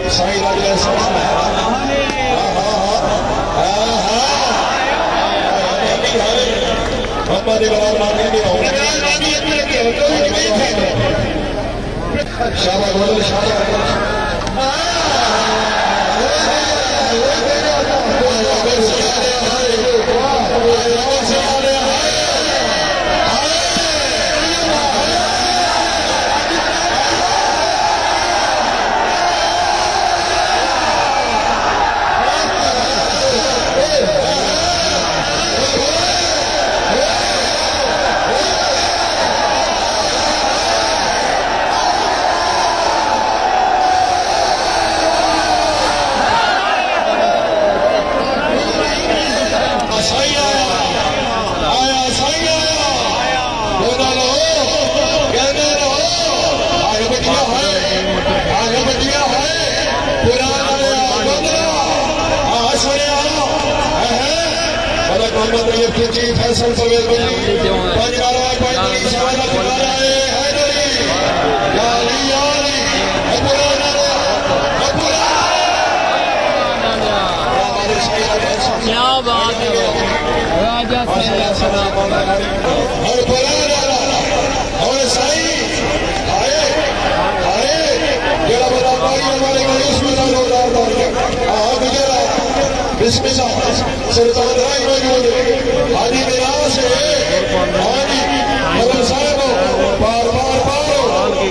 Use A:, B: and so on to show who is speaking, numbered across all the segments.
A: साईं राजा मोहम्मद इमरान मांगे भी होंगे शाबाश बोलो शाबाश फैसल
B: क्या बात है राजा
A: हाजी मिराज से हाजी मदन साहब बार बार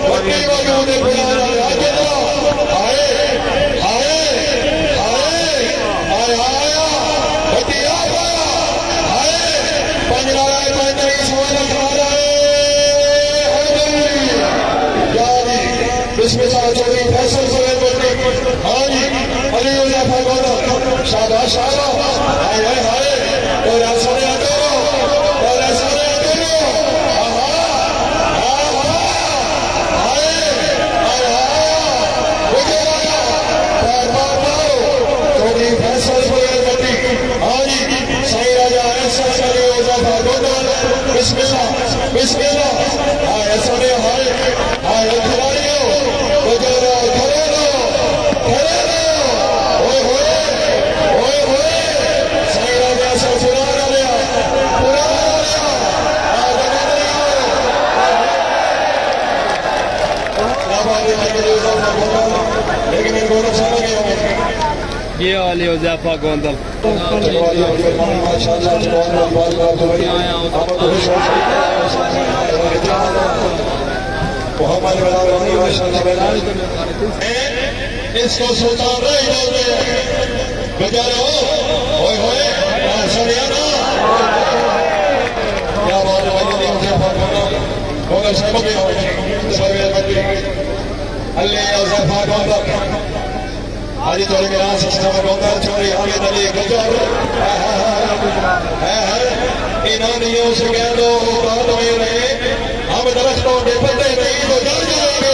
A: पक्की मौजूद आए आए आए आया बतिया आए पंजरा पंजरी सोलह बिस्मिल्लाह चौधरी फैसल हाजी अली शाबाश शाबाश हाय हाय हाय और ऐसा
B: ये वाली उज़ैफा गोंदल
A: इसको सुल्तान बेचारे होए होए क्या बात हाजी चौधरी मिराज चौधरी हामिद अली गुजर इन्होंने उसे कह दो बात हुई रहे हम दरख्तों के पत्ते नहीं तो जल जाएंगे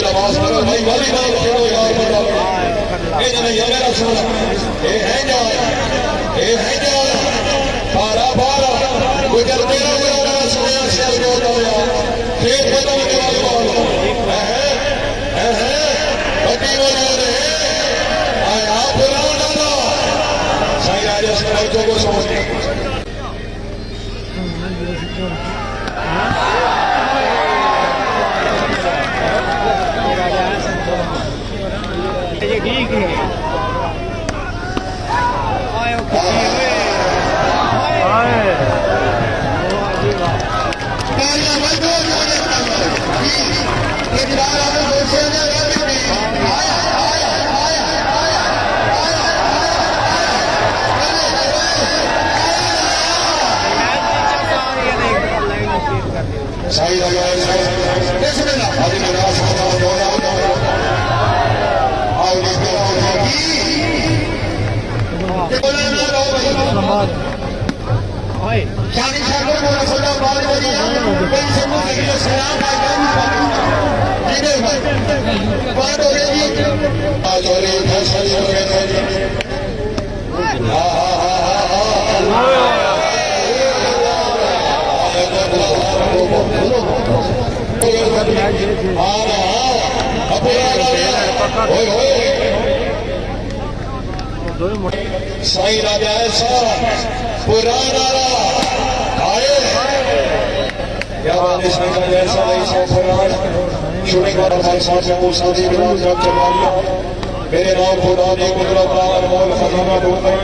A: आवाज करो भाई वाली बात करो यार ये नहीं है मेरा सुन ये है क्या ये है क्या बारा बारा गुजरते सुनया शेर को दो यार खेत बदल के वाले बोलो है बटी मौजूद है आया पुराना ना साईं राजा से बच्चों को समझते
B: ठीक है
A: साईं राजा आ रहा होए होए साईं राजा ऐसा पुराना आए क्या बात है साईं राजा ऐसा ऐसा पुराना शूटिंग वाला भाई साहब से मूसा जी विराज जब चला लिया मेरे नाम खुदा ने कुदरत का अनमोल खजाना ढूंढ रहे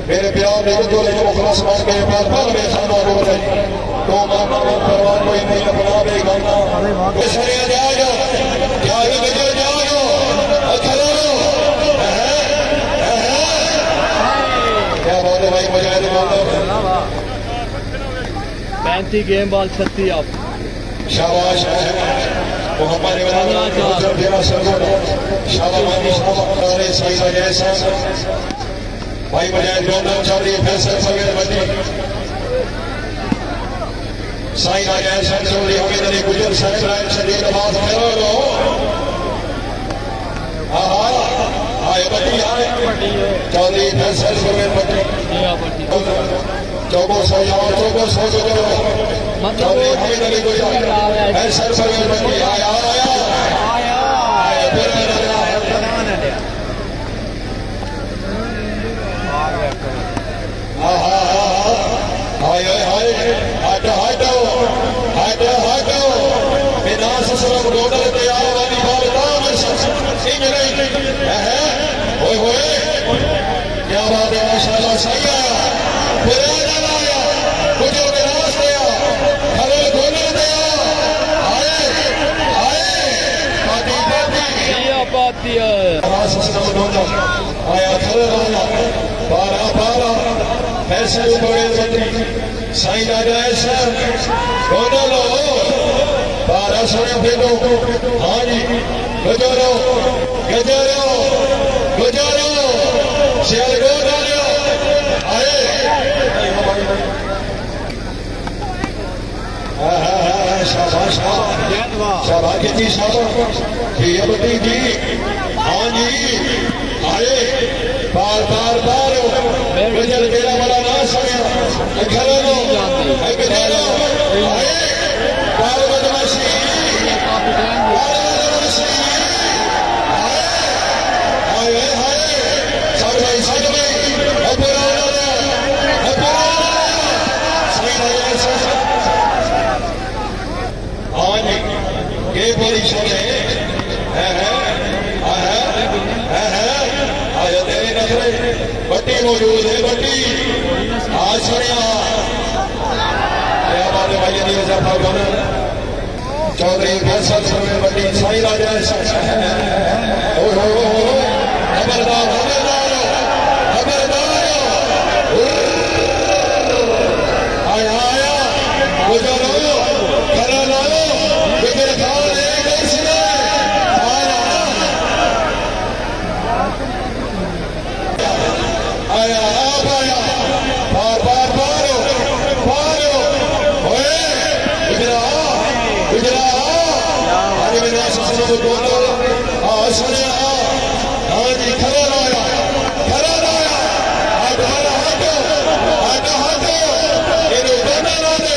A: मेरे प्यार ने जो ले मुखलस मान के बाद पल में खाना ढूंढ रहे तो माना मन परवान कोई नहीं अपना बेगाना सरे जाओ क्या ये बजे जाओ अखरो क्या बात है भाई मुजाहिद मानो
B: 35 गेम बॉल 36 आप
A: शाबाश मोहम्मद तेरा सरगोना शाबाश शाबाश सही जैसा भाई मुजाहिद गोंदल चौधरी फैसल सगीर बंदी साईं राजा ऐसा चौधरी हमें ने गुजर साहब राय शरीर नमाज करो लो आहा आए बंदी आए चौधरी फैसल सगीर बंदी चौको सौ जाओ चौको सौ गुजरो चौधरी हमें ने गुजर फैसल सगीर बंदी आया आया आया हाय हाय हटो हटो हटो हटो बिना ससुर गोदर तैयार वाली बात काम सिंह नहीं है ओए होए क्या बात है माशाल्लाह सही है पुराना लाया कुछ विनाश दिया खरे गोदर दिया आए आए पाती पाती
B: क्या पाती है
A: ससुर गोदर आया खरे लाया बारा बारा ऐसे बड़े बंदी साईं राजा ऐसा दोनों लो 1200 फेंको हाँ जी गुजारो गुजारो गुजारो शेर को डालो आए शाबाश शाबाश जी शाबाश ये बंदी जी हाँ जी आए बार बार बार गुजर मेरा बड़ा ना सके घर लो गुजारो आए बार बदमाशी आए हाय सब भाई आज ये बोली सुने तेरे नजरे बट्टी मौजूद है बट्टी आज सुनिया क्या बात है भाई चौधरी फैसल समय बट्टी साईं राजा खबरदार खबरदार खबरदार आया आया गुजरो खरा लालो गुजर खाओ आया आप आया बार बार बारो बारो होए गुजरा गुजरा अरे मेरा ससुर बोलो सुने हाँ जी खरा लाया हट हट हट हट ये दोनों ना दे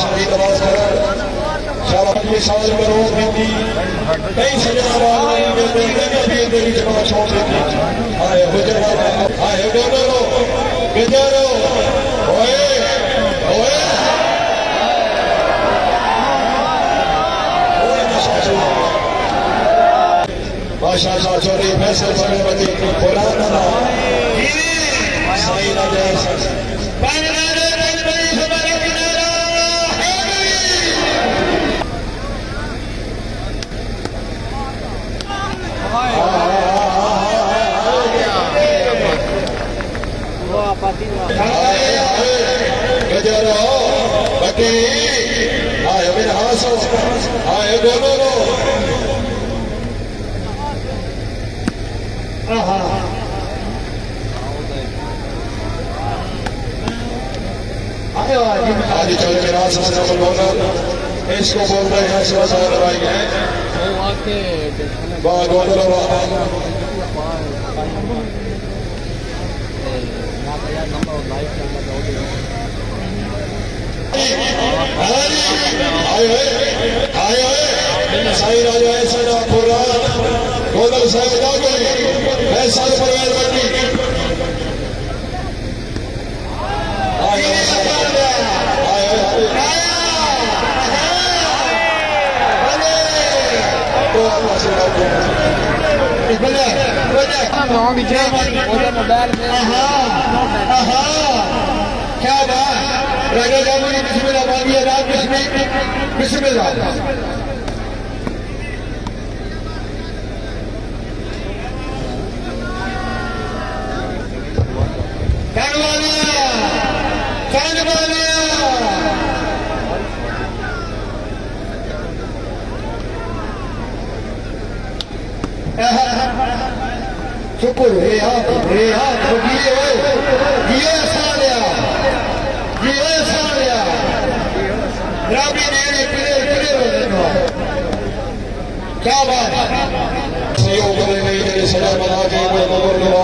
A: शरीर आवाज कर शाबाश ये साल करो बेटी कई सजना वाले मिलते हैं कभी तेरी जगह छोड़ देती आए गुजरो आए गुजरो गुजरो ओए ओए माशाअल्लाह चौधरी फैसल समय बदी पुराना साईं राजा गजरो बटी आए मेरे हासो आए गोलो आदि चल मेरा इसको बोल रहे हैं सरदार भाई है जी आए हुए साई राजा ऐसा ना पूरा गोदल साहब जागे मैं साल परवेज बंदी
B: मोबाइल में
A: क्या बात राजा जामुनी बिस्मिल्लाह मानिए रात बिस्मिल्लाह शुक्र हे हाथ ये सालिया राबी ने क्या बात सहयोग करेंगे सजा बना के